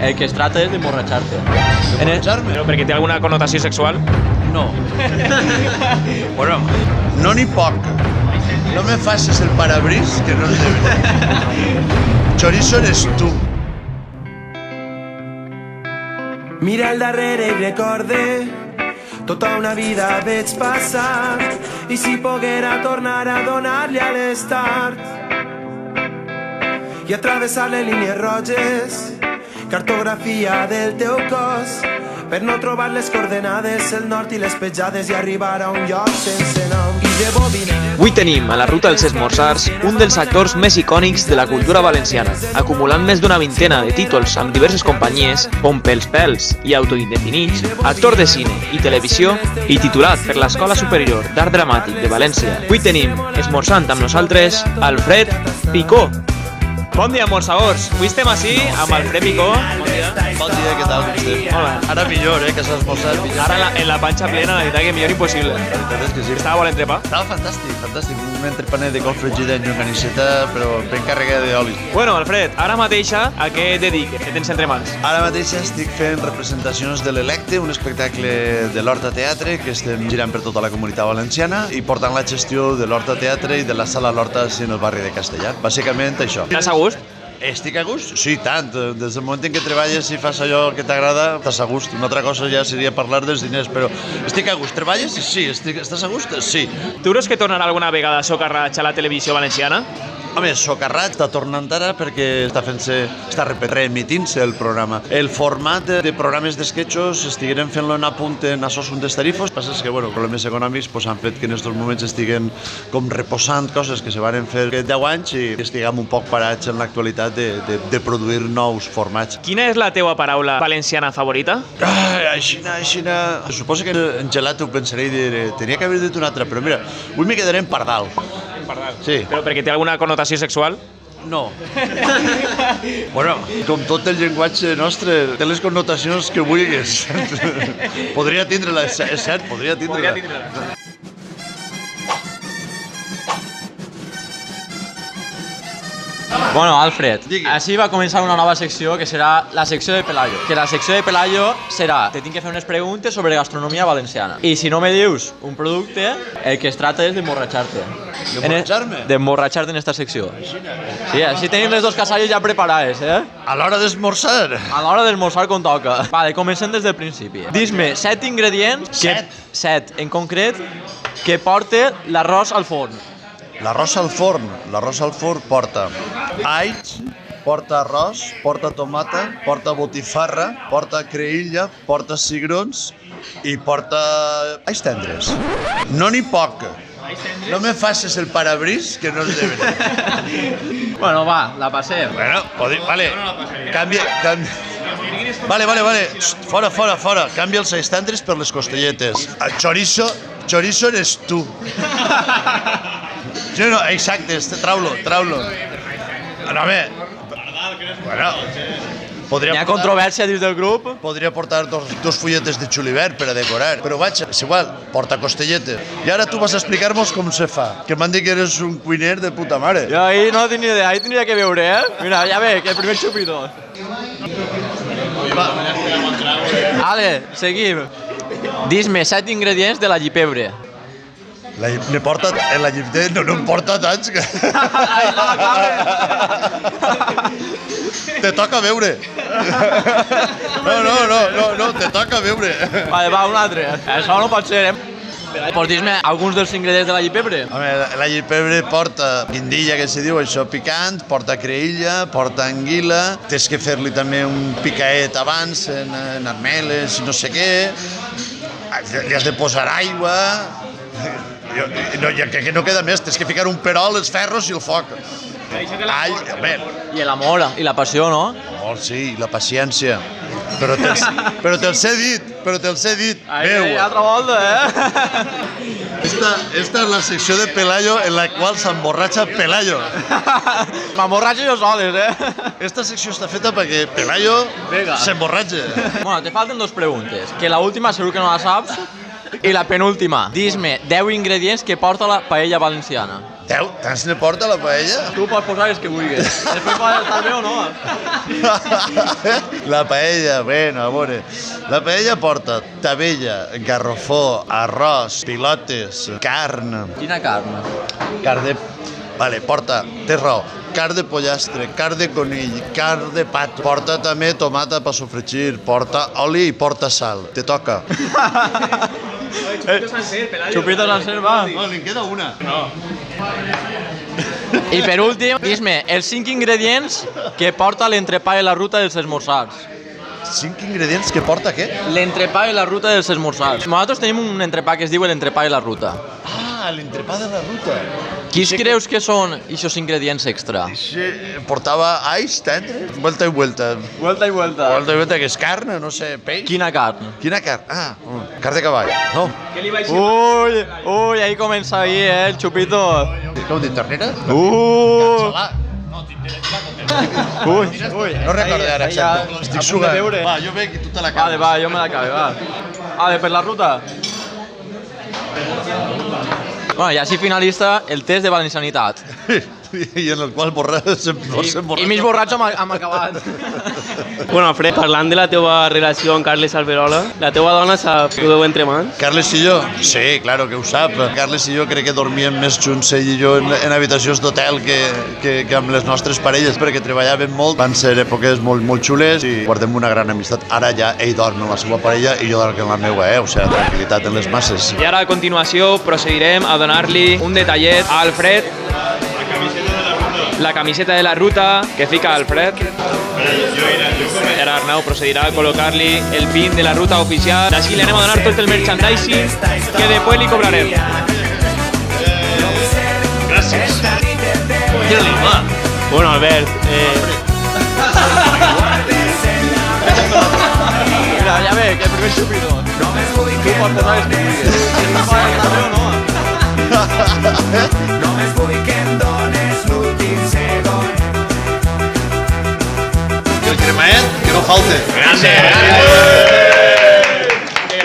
El que es trata es d'emborratxar-te. ¿Emborracharme? Però perquè té alguna connotació sexual? No. Bueno, no ni poc. No me faces el parabris, que no es de veritat. Chorizo eres tu. Mira al darrere i recorde tota una vida veig passar i si poguera tornar a donar-li a l'estart i atravessar les línies roges, cartografia del teu cos per no trobar les coordenades, el nord i les petjades i arribar a un lloc sense nom i de bobinar. Avui tenim a la ruta dels esmorzars un dels actors més icònics de la cultura valenciana, acumulant més d'una vintena de títols amb diverses companyies, com Pels Pels i autoindefinits, actor de cine i televisió i titulat per l'Escola Superior d'Art Dramàtic de València. Avui tenim, esmorzant amb nosaltres, Alfred Picó. Bon dia, esmorzadors. Avui estem així amb Alfred Picó. Bon dia. Bon dia, què tal? Com estem? Hola. Ara millor, que s'ha esmorzat. Ara en la panxa plena, la veritat que millor impossible. La veritat és que sí. Estava bon entrepà? Estava fantàstic, fantàstic. Un entrepanet de col fregida amb caniceta, però ben carregada d'oli. Bueno, Alfred, ara mateixa a què et dediques? Què tens entre mans? Ara mateix estic fent representacions de l'Electe, un espectacle de l'Horta Teatre que estem girant per tota la comunitat valenciana i portant la gestió de l'Horta Teatre i de la Sala l'Horta en el barri de Castellar. Bàsicament això. Estàs a gust? Estic a gust? Sí, tant. Des del moment en què treballes i fas allò que t'agrada, estàs a gust. Una altra cosa ja seria parlar dels diners, però estic a gust. Treballes? Sí. Estàs a gust? Sí. Tu creus que tornarà alguna vegada Socarrats a la televisió valenciana? Home, Socarrats està tornant ara perquè està reemitint-se el programa. El format de programes d'esquetxos estigueren fent-lo en apunt en assos un dels tarifos. El que passa és que, problemes econòmics han fet que en aquests moments estiguen com reposant coses que se van fer aquest 10 anys i estiguem un poc parats en l'actualitat de produir nous formats. Quina és la teua paraula valenciana favorita? Aixina... Suposo que en gelat ho pensaré i diré, tenia que haver dit una altra, però mira, avui me quedaré en pardal. Pardal. Sí. Però perquè té alguna connotació sexual? No. Bueno, com tot el llenguatge nostre, té les connotacions que vulguis. Podria tindre-la, és cert, podria tindre-la. Bueno, Alfred, Digui. així va començar una nova secció que serà la secció de Pelayo. Que la secció de Pelayo serà, te tinc que fer unes preguntes sobre gastronomia valenciana. I si no me dius un producte, el que es trata és d'emborratxar-te. D'emborratxar-me? D'emborratxar-te en esta secció. Sí, així tenim les dos casalles ja preparades, eh? A l'hora d'esmorzar. A l'hora d'esmorzar com toca. Vale, comencem des del principi. Dis-me 7 ingredients... Set, en concret, que porta l'arròs al forn. L'arròs al forn porta alls, porta arròs, porta tomata, porta botifarra, porta creïlla, porta cigrons i porta alls tendres. No n'hi poc. No me faces el parabris, que no és de veritat. Bueno, va, la passem. Bueno, vale. Canvia. Vale. Fora. Canvia els alls tendres per les costelletes. El chorizo eres tu. Sí, no, exacte, trau-lo. No, home, bueno, Hi ha controvèrsia dins del grup? podria portar dos fulletes de julivert per a decorar, però vaig, és igual, porta costelletes. I ara tu vas a explicar-nos com se fa, que m'han dit que eres un cuiner de puta mare. Jo ahí no tinc ni idea, ahí tindria que veure, eh? Mira, ja ve, que el primer xupito. Vale, seguim. Dis-me 7 ingredients de la llipebre. Me porta, en la llibret no em porta tants que... Te toca veure. No, te toca veure. Vale, va, un altre. Això no pot ser, eh? Pots dir-me alguns dels ingredients de la llipebre? Home, la llipebre porta guindilla, que se diu, això picant, porta creïlla, porta anguila, tens que fer-li també un picaet abans en armeles, no sé què, li has de posar aigua, que no queda més, tens que ficar un perol, els ferros i el foc. I l'amor, i la passió, no? Oh, sí, la paciència. Però te'ls he dit, veu. Altra volta, eh? Esta és la secció de Pelayo en la qual s'emborratxa Pelayo. M'emborratxo jo soles, eh? Esta secció està feta perquè Pelayo s'emborratxa. Bueno, te falten dos preguntes, que la última segur que no la saps, i la penúltima. Dis-me 10 ingredients que porta la paella valenciana. Teu, tants ne porta la paella? Tu pots posar els que vulguis. Després pots estar bé o no? La paella, bueno, a veure. La paella porta tabella, garrofó, arròs, pilotes, carn. Quina carn? Carn de... Vale, porta, té raó, carn de pollastre, carn de conill, carn de pat, porta també tomata per sofregir, porta oli i porta sal. Te toca. Chupito sencer, va. No, li queda una. I per últim, dis-me els 5 ingredients que porta l'entrepà i la ruta dels esmorzars. 5 ingredients que porta què? L'entrepà i la ruta dels esmorzars. Nosaltres tenim un entrepà que es diu l'entrepà i la ruta. Ah, l'entrepà de la ruta. Quins creus que són aquests ingredients extra? Portava ais, tendre, vuelta i vuelta. Vuelta i vuelta. Vuelta i vuelta, que és carn, no sé, peix. Quina carn? Quina carn? Ah, carn de cavall. No. Ui, ahí comença ahí, el Chupito. Què heu dit, ternera? Ui. No recordo ara exacte. Estic sugant. Va, jo veig i tu te la Vale, va, jo me l'acabe, va. Vale, per la ruta. Bueno, i així finalista el test de valencianitat. I en el qual borratxo. I mig borratxo hem acabat. Bueno, Fred, parlant de la teva relació amb Carles Alberola, la teva dona sap que ho deu entre mans? Carles i jo? Sí, claro que ho sap. Carles i jo crec que dormíem més junts, ell i jo, en habitacions d'hotel que amb les nostres parelles, perquè treballàvem molt. Van ser èpoques molt xules i guardem una gran amistat. Ara ja ell dorm amb la seva parella i jo dorm amb la meva, O sigui, tranquil·litat en les masses. I ara a continuació procedirem a donar-li un detallet a Alfred. La camiseta de la ruta que fica Alfred. I ara Arnau procedirà a col·locar-li el pin de la ruta oficial. Així li anem a donar tot el merchandising que després li cobrarem. Gràcies. Tira-li, va. Bueno, Albert, Mira, ja ve, que el primer Chupito. Tu pots posar els que vulguis. Només vull que em dones l'últim segon. I el cremaet, que no falte. grande!